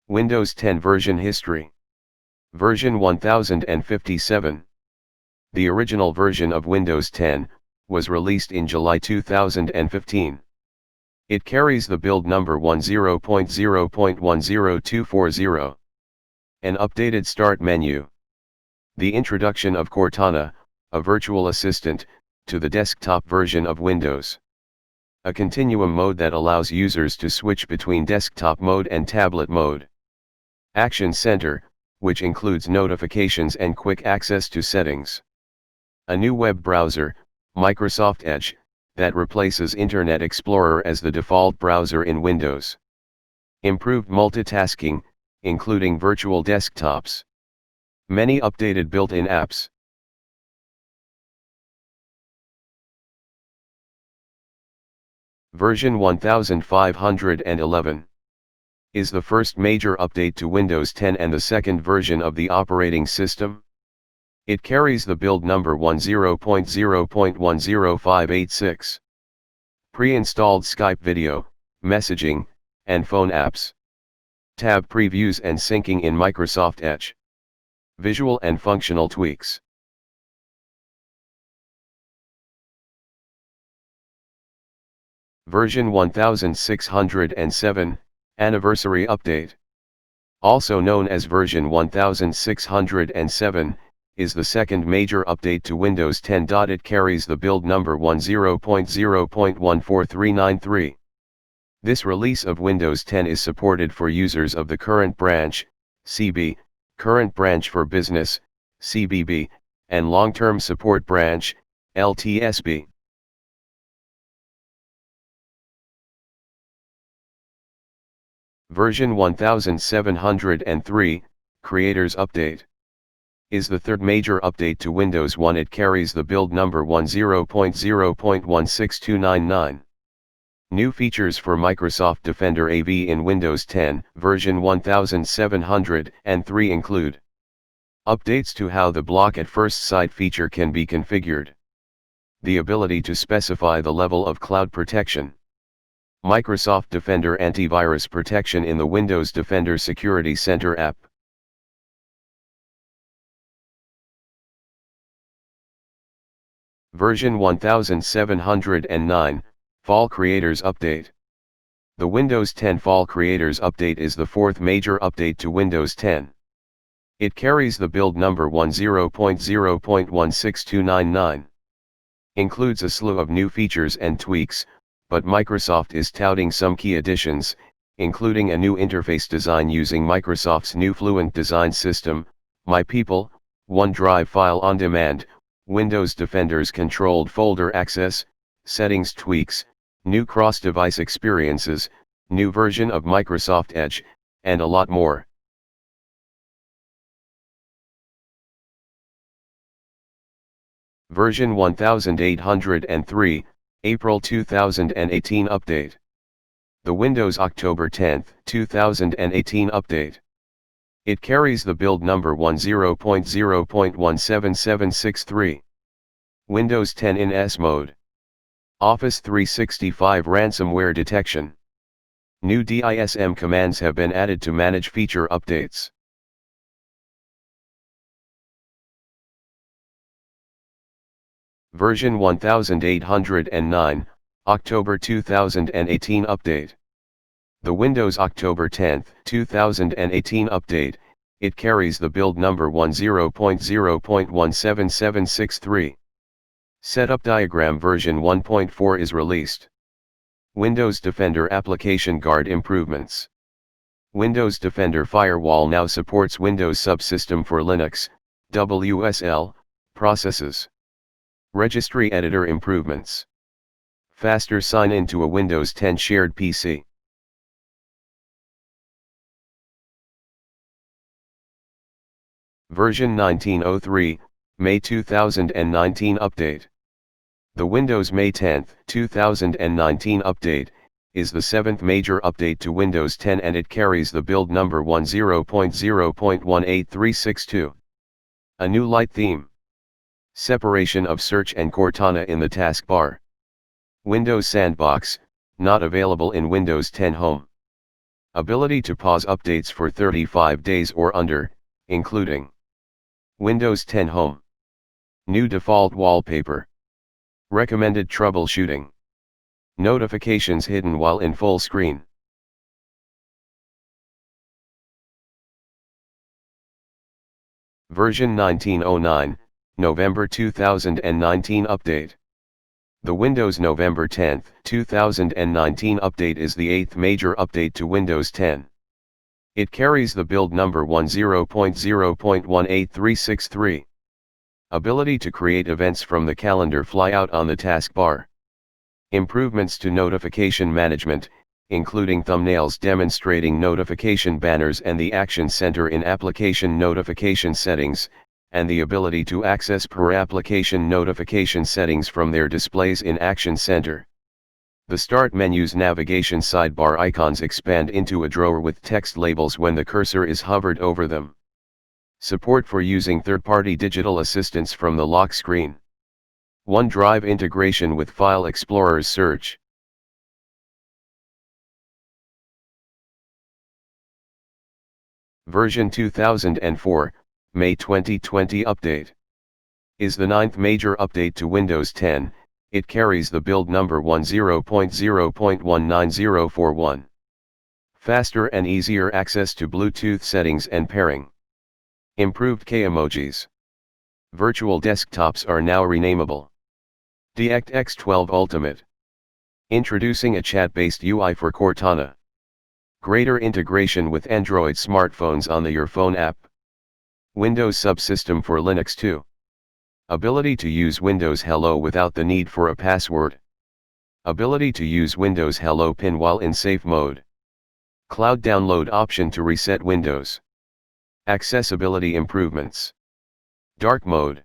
Windows 10 version history. Version 1057. The original version of Windows 10 was released in July 2015. It carries the build number 10.0.10240. An updated start menu. The introduction of Cortana, a virtual assistant, to the desktop version of Windows. A continuum mode that allows users to switch between desktop mode and tablet mode. Action Center, which includes notifications and quick access to settings. A new web browser, Microsoft Edge, that replaces Internet Explorer as the default browser in Windows. Improved multitasking, including virtual desktops. Many updated built-in apps. Version 1511 is the first major update to Windows 10 and the second version of the operating system. It carries the build number 10.0.10586. Pre-installed Skype video, messaging, and phone apps. Tab previews and syncing in Microsoft Edge. Visual and functional tweaks. Version 1607, Anniversary Update. Also known as version 1607, is the second major update to Windows 10. It carries the build number 10.0.14393. This release of Windows 10 is supported for users of the Current Branch, CB, Current Branch for Business, CBB, and Long-Term Support Branch, LTSB. Version 1703, Creators Update, is the third major update to Windows 10. It carries the build number 10.0.16299. New features for Microsoft Defender AV in Windows 10, version 1703 include updates to how the block at first sight feature can be configured, the ability to specify the level of cloud protection, Microsoft Defender antivirus protection in the Windows Defender Security Center app. Version 1709, Fall Creators Update. The Windows 10 Fall Creators Update is the fourth major update to Windows 10. It carries the build number 10.0.16299. Includes a slew of new features and tweaks, but Microsoft is touting some key additions, including a new interface design using Microsoft's new Fluent design system, My People, OneDrive File on Demand, Windows Defender's controlled folder access, settings tweaks, new cross-device experiences, new version of Microsoft Edge, and a lot more. Version 1803, April 2018 Update. The Windows October 10, 2018 Update. It carries the build number 10.0.17763. Windows 10 in S mode. Office 365 ransomware detection. New DISM commands have been added to manage feature updates. Version 1809, October 2018 Update. The Windows October 10, 2018 Update, it carries the build number 10.0.17763. Setup diagram version 1.4 is released. Windows Defender Application Guard improvements. Windows Defender Firewall now supports Windows Subsystem for Linux, WSL, processes. Registry Editor improvements. Faster sign-in to a Windows 10 shared PC. Version 1903, May 2019 Update. The Windows May 10, 2019 Update, is the seventh major update to Windows 10 and it carries the build number 10.0.18362. A new light theme. Separation of Search and Cortana in the taskbar. Windows Sandbox, not available in Windows 10 Home. Ability to pause updates for 35 days or under, including Windows 10 Home. New default wallpaper. Recommended troubleshooting. Notifications hidden while in full screen. Version 1909, November 2019 update. The Windows November 10, 2019 update is the 8th major update to Windows 10. It carries the build number 10.0.18363. Ability to create events from the calendar flyout on the taskbar. Improvements to notification management, including thumbnails demonstrating notification banners and the Action Center in application notification settings, and the ability to access per application notification settings from their displays in Action Center. The Start menu's navigation sidebar icons expand into a drawer with text labels when the cursor is hovered over them. Support for using third-party digital assistants from the lock screen. OneDrive integration with File Explorer's search. Version 2004, May 2020 update. Is the 9th major update to Windows 10, it carries the build number 10.0.19041. Faster and easier access to Bluetooth settings and pairing. Improved K-emojis. Virtual desktops are now renameable. DirectX 12 Ultimate. Introducing a chat-based UI for Cortana. Greater integration with Android smartphones on the Your Phone app. Windows subsystem for Linux 2. Ability to use Windows Hello without the need for a password. Ability to use Windows Hello PIN while in safe mode. Cloud download option to reset Windows. Accessibility improvements. Dark mode.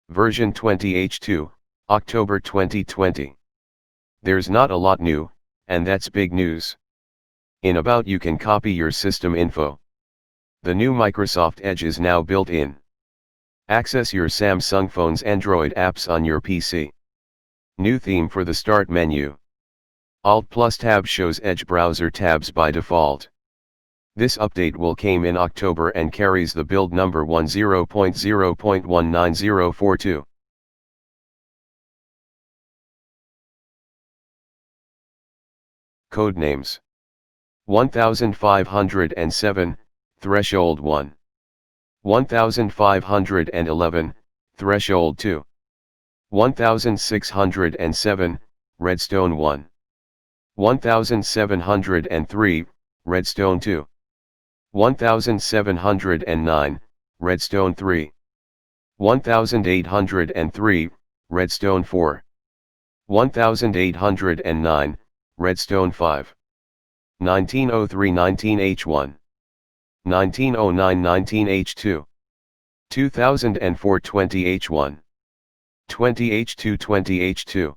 Version 20H2, October 2020. There's not a lot new, and that's big news. In About you can copy your system info. The new Microsoft Edge is now built in. Access your Samsung phone's Android apps on your PC. New theme for the Start menu. Alt plus Tab shows Edge browser tabs by default. This update will came in October and carries the build number 10.0.19042. Codenames. 1507, Threshold 1. 1511, Threshold 2. 1607, Redstone 1. 1703, Redstone 2. 1709, Redstone 3. 1803, Redstone 4. 1809, Redstone 5. 1903 19H1. 1909 19H2. 2004 20H1. 20H2 20H2.